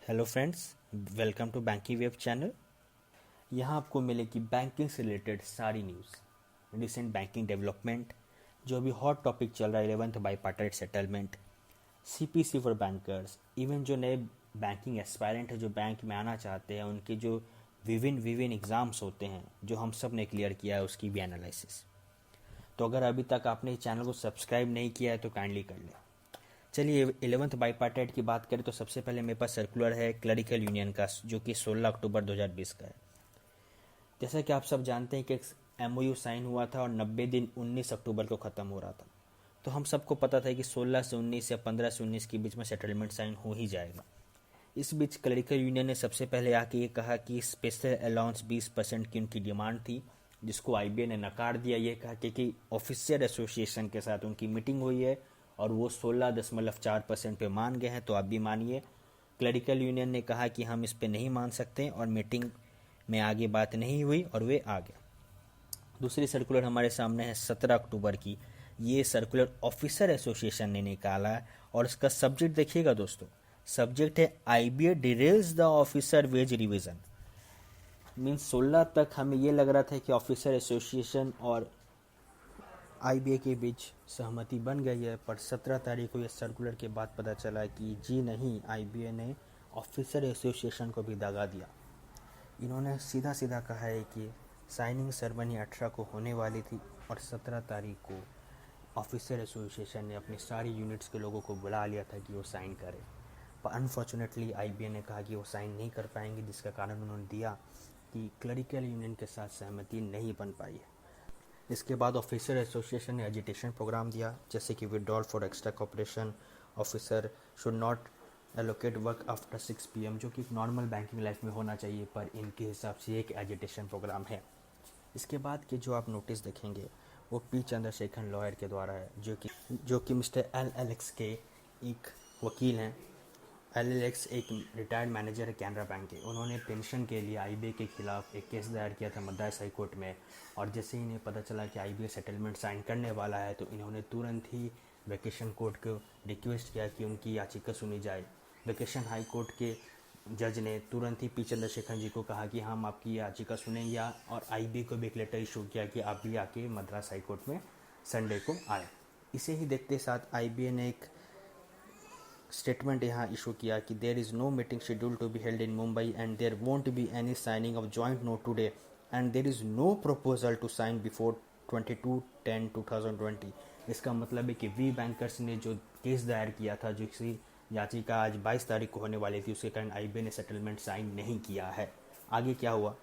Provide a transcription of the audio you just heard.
Hello friends, welcome to banking web channel. यहाँ आपको मिलेगी बैंकिंग से रिलेटेड सारी न्यूज़, रिसेंट बैंकिंग डेवलपमेंट, जो अभी हॉट टॉपिक चल रहा है 11th bipartite settlement, CPC for bankers, even जो नए बैंकिंग एस्पायरेंट है जो बैंक में आना चाहते हैं उनके जो विभिन्न एग्ज़ाम्स होते हैं जो हम सब ने क्लियर किया है उसकी भी एनालिसिस। तो अगर अभी तक आपने इस चैनल को सब्सक्राइब नहीं किया है तो काइंडली कर लें। चलिए 11th बाईपार्टाइट की बात करें तो सबसे पहले मेरे पास सर्कुलर है क्लरिकल यूनियन का जो कि 16 अक्टूबर 2020 का है। जैसा कि आप सब जानते हैं कि एक एमओयू साइन हुआ था और 90 दिन 19 अक्टूबर को ख़त्म हो रहा था। तो हम सबको पता था कि 16 से 19 या 15 से 19 के बीच में सेटलमेंट साइन हो ही जाएगा। इस बीच क्लरिकल यूनियन ने सबसे पहले आके ये कहा कि स्पेशल अलाउंस 20% की उनकी डिमांड थी, जिसको आईबीए ने नकार दिया। ये कहा कि ऑफिसर एसोसिएशन के साथ उनकी मीटिंग हुई है और वो 16.4% पे मान गए हैं, तो आप भी मानिए। क्लरिकल यूनियन ने कहा कि हम इस पे नहीं मान सकते और मीटिंग में आगे बात नहीं हुई और वे आ गए। दूसरी सर्कुलर हमारे सामने है 17 अक्टूबर की। ये सर्कुलर ऑफिसर एसोसिएशन ने निकाला है और इसका सब्जेक्ट देखिएगा दोस्तों, सब्जेक्ट है IBA derails the officer wage revision. Means 16 तक हमें ये लग रहा था कि ऑफिसर एसोसिएशन और आईबीए के बीच सहमति बन गई है, पर 17 तारीख को ये सर्कुलर के बाद पता चला कि जी नहीं, आईबीए ने ऑफिसर एसोसिएशन को भी दगा दिया। इन्होंने सीधा सीधा कहा है कि साइनिंग सेरेमनी 18 को होने वाली थी और 17 तारीख को ऑफिसर एसोसिएशन ने अपनी सारी यूनिट्स के लोगों को बुला लिया था कि वो साइन करें। पर अनफॉर्चुनेटली आईबीए ने कहा कि वो साइन नहीं कर पाएंगे, जिसका कारण उन्होंने दिया कि क्लरिकल यूनियन के साथ सहमति नहीं बन पाई है। इसके बाद ऑफिसर एसोसिएशन ने एजिटेशन प्रोग्राम दिया, जैसे कि withdrawal for extra cooperation, officer should not allocate work after 6 PM, जो कि नॉर्मल बैंकिंग लाइफ में होना चाहिए, पर इनके हिसाब से एक एजिटेशन प्रोग्राम है। इसके बाद के जो आप नोटिस देखेंगे वो पी चंद्रशेखर लॉयर के द्वारा है, जो कि मिस्टर एल एक्स के एक वकील हैं। एल एक्स एक रिटायर्ड मैनेजर है कैनरा बैंक के। उन्होंने पेंशन के लिए आईबीए के खिलाफ एक केस दायर किया था मद्रास हाई कोर्ट में, और जैसे ही इन्हें पता चला कि आईबीए सेटलमेंट साइन करने वाला है तो इन्होंने तुरंत ही वेकेशन कोर्ट को रिक्वेस्ट किया कि उनकी याचिका सुनी जाए। वेकेशन हाई कोर्ट के जज ने तुरंत ही पी चंद्रशेखर जी को कहा कि हम आपकी याचिका सुनेंगे, और आईबीए को भी एक लेटर इशू किया कि आप भी आके मद्रास हाई कोर्ट में संडे को आए। इसे ही देखते साथ आईबीए ने एक स्टेटमेंट यहाँ इशू किया कि there is no meeting schedule to be held in Mumbai and there won't be any signing of joint note today and there is no proposal to sign before 22/10/2020। इसका मतलब है कि वी बैंकर्स ने जो case दायर किया था, जो किसी याचिका आज 22 तारीख को होने वाली थी, उसके कारण आईबीए ने सेटलमेंट साइन नहीं किया है। आगे क्या हुआ